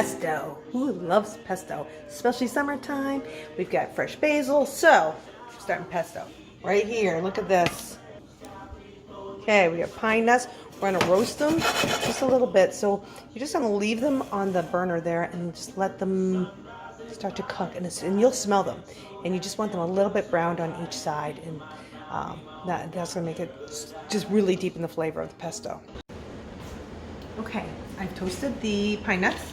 pesto. Who loves pesto? Especially summertime. We've got fresh basil. So, we're starting pesto. Right here, look at this. Okay, we got pine nuts. We're gonna roast them just a little bit. So you're just gonna leave them on the burner there and just let them start to cook, and you'll smell them. And you just want them a little bit browned on each side, and that's gonna make it just really deepen the flavor of the pesto. Okay, I've toasted the pine nuts.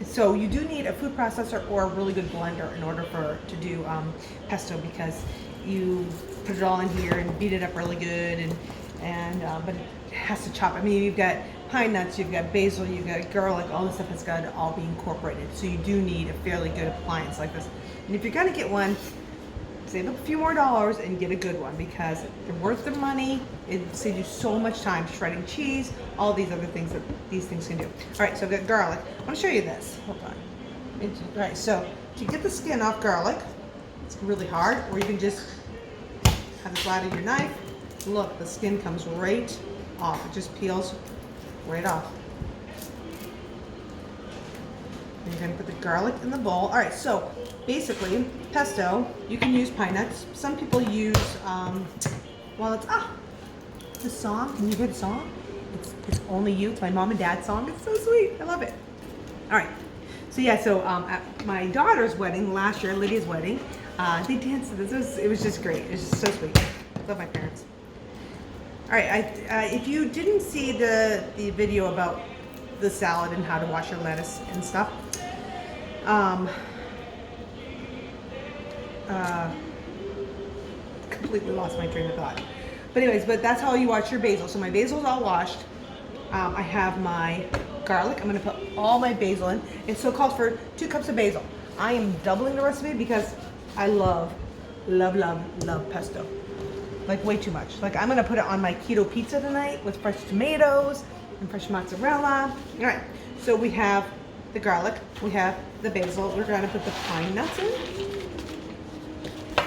So you do need a food processor or a really good blender in order to do pesto, because you put it all in here and beat it up really good, but it has to chop. I mean, you've got pine nuts, you've got basil, you've got garlic, all this stuff has got to all be incorporated. So you do need a fairly good appliance like this. And if you're gonna get one, save up a few more dollars and get a good one, because they're worth the money. It saves you so much time shredding cheese, all these other things that these things can do. All right, so I've got garlic. I want to show you this. Hold on. All right, so to get the skin off garlic, it's really hard, or you can just have the flat of your knife. Look, the skin comes right off. It just peels right off. And you're gonna put the garlic in the bowl. All right, so basically, pesto, you can use pine nuts. Some people use, the song, can you hear the song? It's Only You, it's my mom and dad's song. It's so sweet, I love it. All right, so yeah, at my daughter's wedding last year, Lydia's wedding, they danced to this. It was just great. It was just so sweet. Love my parents. All right, if you didn't see the video about the salad and how to wash your lettuce and stuff, completely lost my train of thought. But anyways, that's how you wash your basil. So my basil's all washed. I have my garlic. I'm gonna put all my basil in. It so calls for 2 cups of basil. I am doubling the recipe because I love pesto. Like way too much. Like I'm gonna put it on my keto pizza tonight with fresh tomatoes and fresh mozzarella. All right, so we have the garlic, we have the basil. We're gonna put the pine nuts in.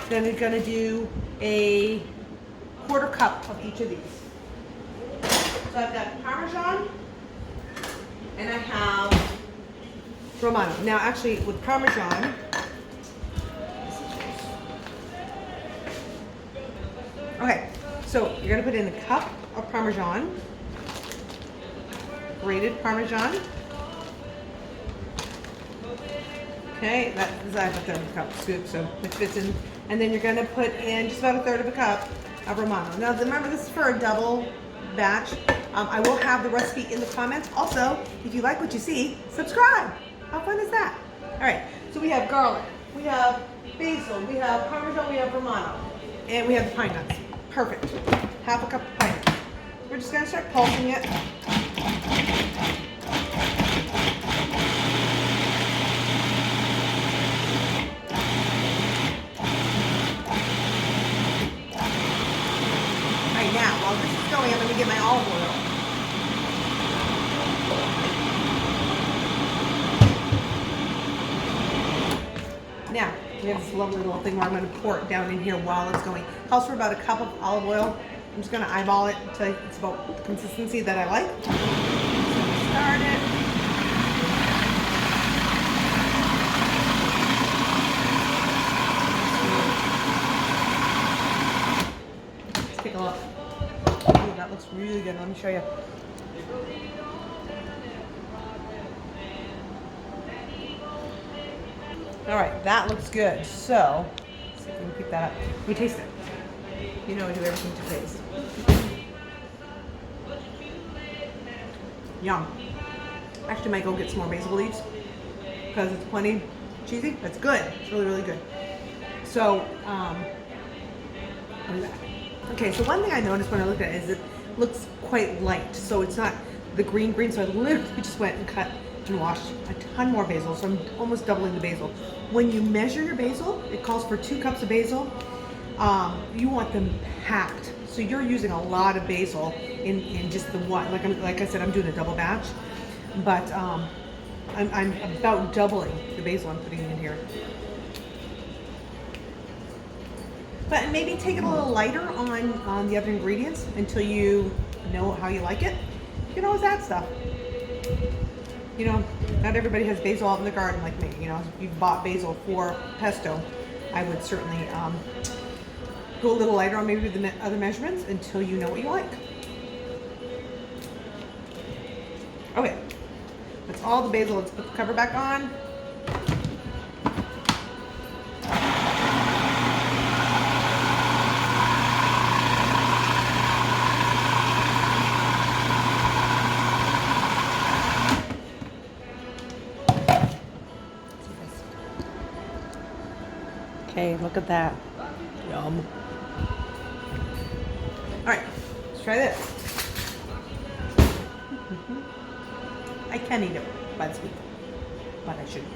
Then we're gonna do a 1/4 cup of each of these. So I've got Parmesan and I have Romano. Now actually with Parmesan, okay, so you're gonna put in a cup of Parmesan, grated Parmesan. Okay, that is, I have a 1/3 cup scoop, so it fits in. And then you're gonna put in just about a 1/3 of a cup of Romano. Now remember, this is for a double batch. I will have the recipe in the comments. Also, if you like what you see, subscribe. How fun is that? All right, so we have garlic, we have basil, we have Parmesan, we have Romano, and we have the pine nuts. Perfect. 1/2 cup of pine nuts. We're just gonna start pulsing it. Now, while this is going, I'm going to get my olive oil. Now, we have this lovely little thing where I'm going to pour it down in here while it's going. It calls for about a cup of olive oil. I'm just going to eyeball it until it's about the consistency that I like. So start it. Let's take a look. That looks really good. Let me show you. All right, that looks good. So, let's see if we can pick that up. We taste it. You know, I do everything to taste. Yum. Actually, I might go get some more basil leaves because it's plenty cheesy. That's good. It's really, really good. So, okay, so one thing I noticed when I looked at it is it looks quite light. So it's not the green, so I literally just went and cut and washed a ton more basil. So I'm almost doubling the basil. When you measure your basil, it calls for 2 cups of basil. You want them packed. So you're using a lot of basil in just the one. Like I said, I'm doing a double batch. But I'm about doubling the basil I'm putting in here. But maybe take it a little lighter on the other ingredients until you know how you like it. You can always add stuff. you know, not everybody has basil out in the garden like me. You know, if you've bought basil for pesto, I would certainly go a little lighter on maybe the other measurements until you know what you like. Okay, that's all the basil. Let's put the cover back on. Okay, look at that. Yum. All right, let's try this. I can eat it by the sweet, but I shouldn't.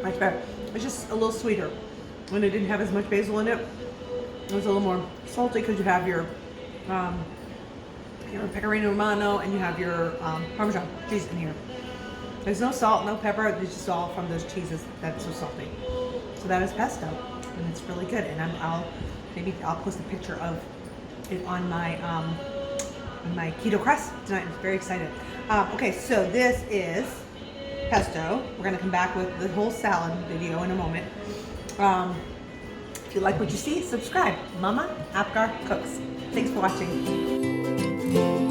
Much better. It's just a little sweeter. When it didn't have as much basil in it, it was a little more salty because you have your pecorino romano and you have your Parmesan cheese in here. There's no salt, no pepper. It's just all from those cheeses that's so salty. So that is pesto, and it's really good. And I'll post a picture of it on my keto crust tonight. I'm very excited. Okay, so this is pesto. We're gonna come back with the whole salad video in a moment. If you like what you see, subscribe. Mama Apgar Cooks. Thanks for watching.